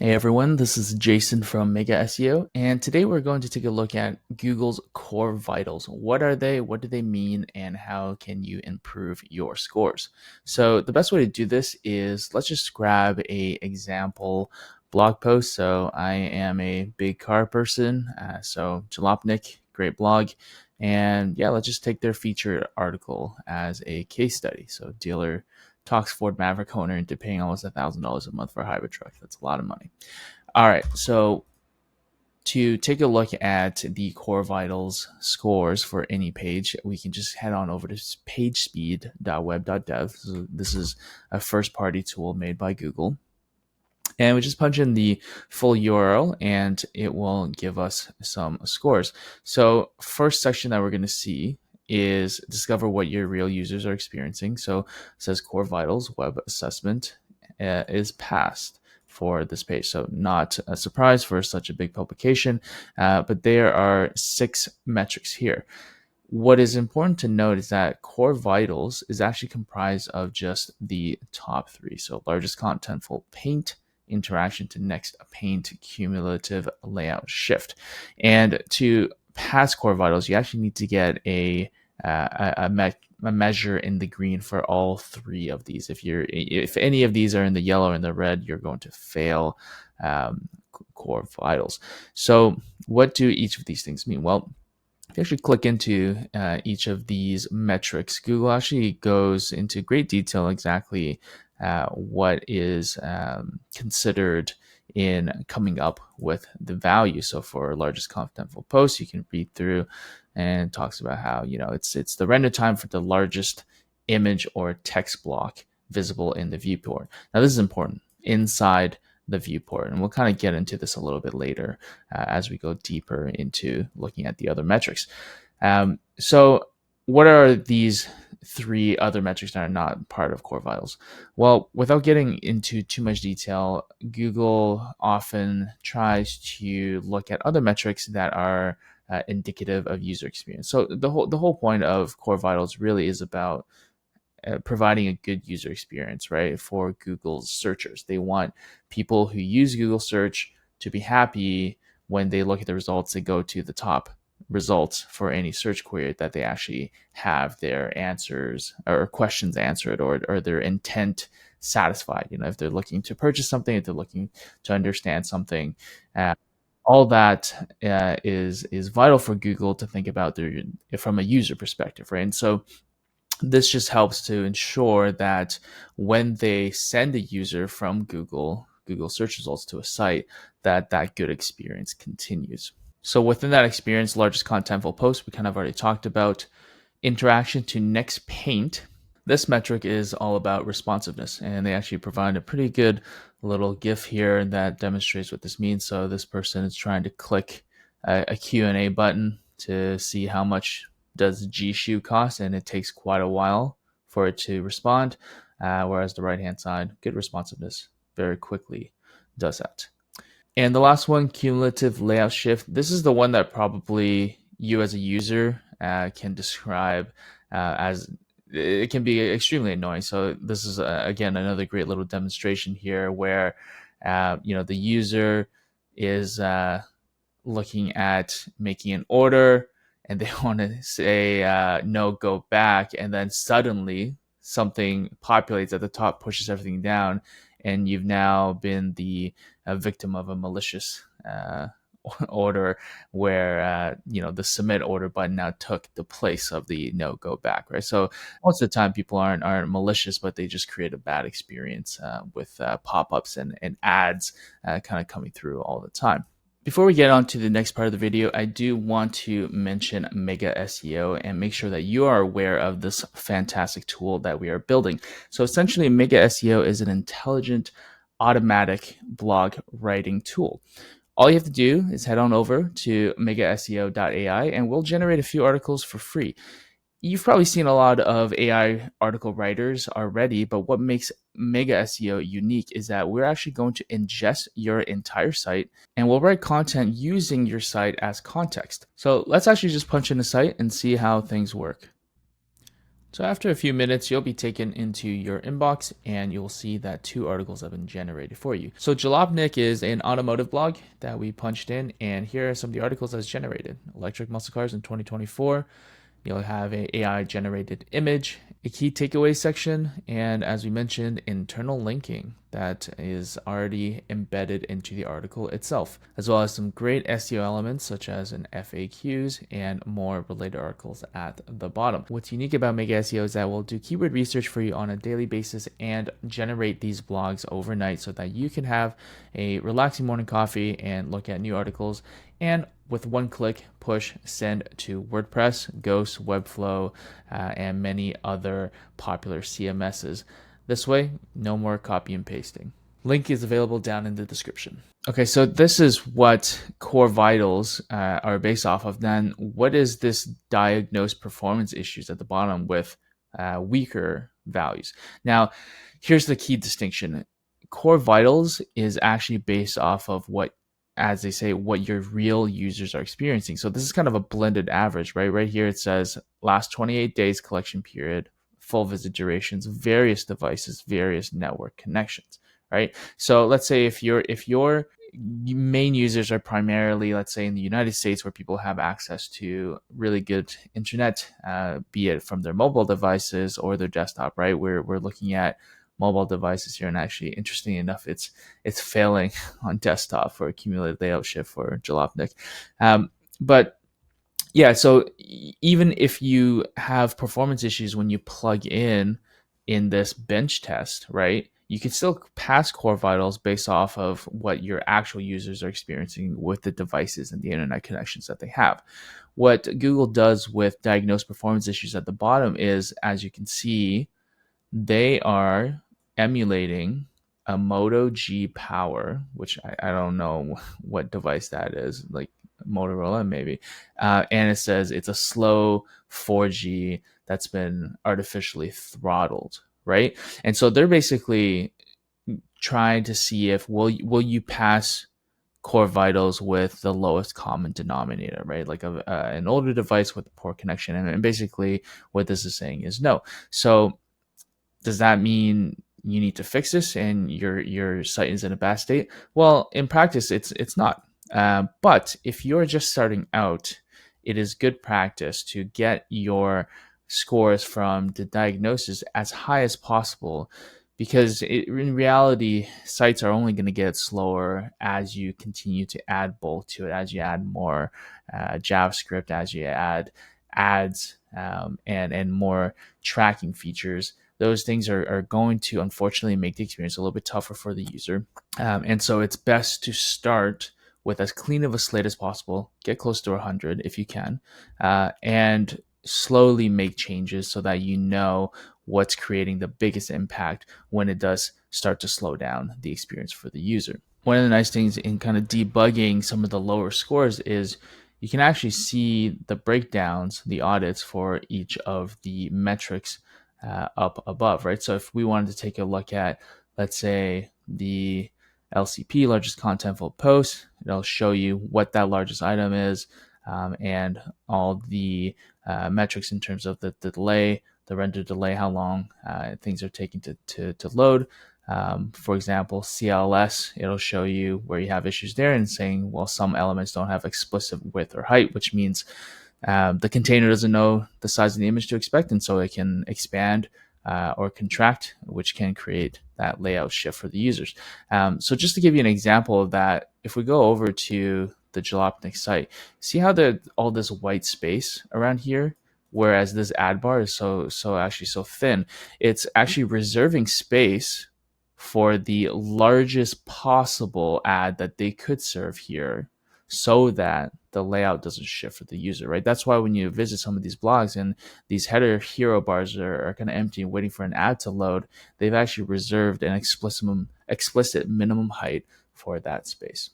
Hey everyone, this is Jason from Mega SEO, and today we're going to take a look at Google's core vitals. What are they? What do they mean? And how can you improve your scores? So the best way to do this is let's just grab a example blog post. So I am a big car person, so Jalopnik, great blog. And yeah, let's just take their featured article as a case study. So dealer talks Ford Maverick owner into paying almost $1,000 a month for a hybrid truck. That's a lot of money. All right, so to take a look at the core vitals scores for any page, we can just head on over to pagespeed.web.dev. So this is a first-party tool made by Google. And we just punch in the full URL and it will give us some scores. So first section that we're going to see is discover what your real users are experiencing. So it says core vitals web assessment is passed for this page. So not a surprise for such a big publication, but there are 6 metrics here. What is important to note is that core vitals is actually comprised of just the top 3. So largest contentful paint, interaction to next paint, cumulative layout shift. And to pass core vitals, you actually need to get a measure in the green for all 3 of these. If any of these are in the yellow and the red, you're going to fail core vitals. So what do each of these things mean? Well, if you actually click into each of these metrics, Google actually goes into great detail exactly what is considered in coming up with the value. So for largest contentful posts, you can read through and talks about how it's the render time for the largest image or text block visible in the viewport. Now this is important inside the viewport, and we'll kind of get into this a little bit later as we go deeper into looking at the other metrics. So what are these 3 other metrics that are not part of core vitals? Well, without getting into too much detail, Google often tries to look at other metrics that are indicative of user experience. So the whole point of core vitals really is about providing a good user experience, right? For Google's searchers. They want people who use Google search to be happy when they look at the results. They go to the top results for any search query that they actually have their answers or questions answered, or their intent satisfied. If they're looking to purchase something, if they're looking to understand something, all that is vital for Google to think about from a user perspective, right? And so this just helps to ensure that when they send a user from Google search results to a site, that good experience continues. So within that experience, largest contentful post, we kind of already talked about. Interaction to next paint. This metric is all about responsiveness, and they actually provide a pretty good little GIF here that demonstrates what this means. So this person is trying to click a Q&A button to see how much does G shoe cost, and it takes quite a while for it to respond, whereas the right hand side, good responsiveness, very quickly does that. And the last one, cumulative layout shift. This is the one that probably you as a user can describe as it can be extremely annoying. So this is again another great little demonstration here where the user is looking at making an order and they want to say no, go back, and then suddenly something populates at the top, pushes everything down, and you've now been the victim of a malicious order where the submit order button now took the place of the no, go back, right? So most of the time people aren't malicious, but they just create a bad experience with pop-ups and ads kind of coming through all the time. Before we get on to the next part of the video, I do want to mention Mega SEO and make sure that you are aware of this fantastic tool that we are building. So essentially, Mega SEO is an intelligent, automatic blog writing tool. All you have to do is head on over to megaseo.ai and we'll generate a few articles for free. You've probably seen a lot of AI article writers already, but what makes Mega SEO unique is that we're actually going to ingest your entire site and we'll write content using your site as context. So let's actually just punch in the site and see how things work. So after a few minutes, you'll be taken into your inbox and you'll see that 2 articles have been generated for you. So Jalopnik is an automotive blog that we punched in, and here are some of the articles that's generated. Electric muscle cars in 2024. You'll have a AI generated image, a key takeaway section, and as we mentioned, internal linking that is already embedded into the article itself, as well as some great SEO elements such as an FAQs and more related articles at the bottom. What's unique about Mega SEO is that we'll do keyword research for you on a daily basis and generate these blogs overnight so that you can have a relaxing morning coffee and look at new articles, and with one click, push send to WordPress, Ghost, Webflow, and many other popular CMSs. This way, no more copy and pasting. Link is available down in the description. Okay, so this is what core vitals are based off of. Then what is this diagnose performance issues at the bottom with weaker values? Now, here's the key distinction. Core vitals is actually based off of what, as they say, what your real users are experiencing. So this is kind of a blended average, right? Right here it says last 28 days collection period, full visit durations, various devices, various network connections, right? So let's say if your main users are primarily, let's say in the United States, where people have access to really good internet, be it from their mobile devices or their desktop, right? We're looking at mobile devices here, and actually, interestingly enough, it's failing on desktop for a cumulative layout shift for Jalopnik. But yeah, so even if you have performance issues when you plug in this bench test, right, you can still pass core vitals based off of what your actual users are experiencing with the devices and the internet connections that they have. What Google does with diagnosed performance issues at the bottom is, as you can see, they are emulating a Moto G Power, which I don't know what device that is, like Motorola maybe. And it says it's a slow 4G that's been artificially throttled, right? And so they're basically trying to see if will you pass core vitals with the lowest common denominator, right? Like an older device with a poor connection. And basically what this is saying is no. So does that mean you need to fix this and your site is in a bad state? Well, in practice, it's not. But if you're just starting out, it is good practice to get your scores from the diagnosis as high as possible, because in reality, sites are only going to get slower as you continue to add bulk to it, as you add more JavaScript, as you add ads, and more tracking features. Those things are going to unfortunately make the experience a little bit tougher for the user. And so it's best to start with as clean of a slate as possible, get close to 100 if you can, and slowly make changes so that you know what's creating the biggest impact when it does start to slow down the experience for the user. One of the nice things in kind of debugging some of the lower scores is you can actually see the breakdowns, the audits for each of the metrics up above, right? So if we wanted to take a look at, let's say, the LCP, largest contentful post, it'll show you what that largest item is, and all the metrics in terms of the delay, the render delay, how long things are taking to load. For example, CLS, it'll show you where you have issues there and saying, well, some elements don't have explicit width or height, which means the container doesn't know the size of the image to expect, and so it can expand or contract, which can create that layout shift for the users. So just to give you an example of that, if we go over to the Jalopnik site, see how all this white space around here, whereas this ad bar is so thin, it's actually reserving space for the largest possible ad that they could serve here, so that the layout doesn't shift for the user, right? That's why when you visit some of these blogs and these header hero bars are kind of empty and waiting for an ad to load, they've actually reserved an explicit minimum height for that space.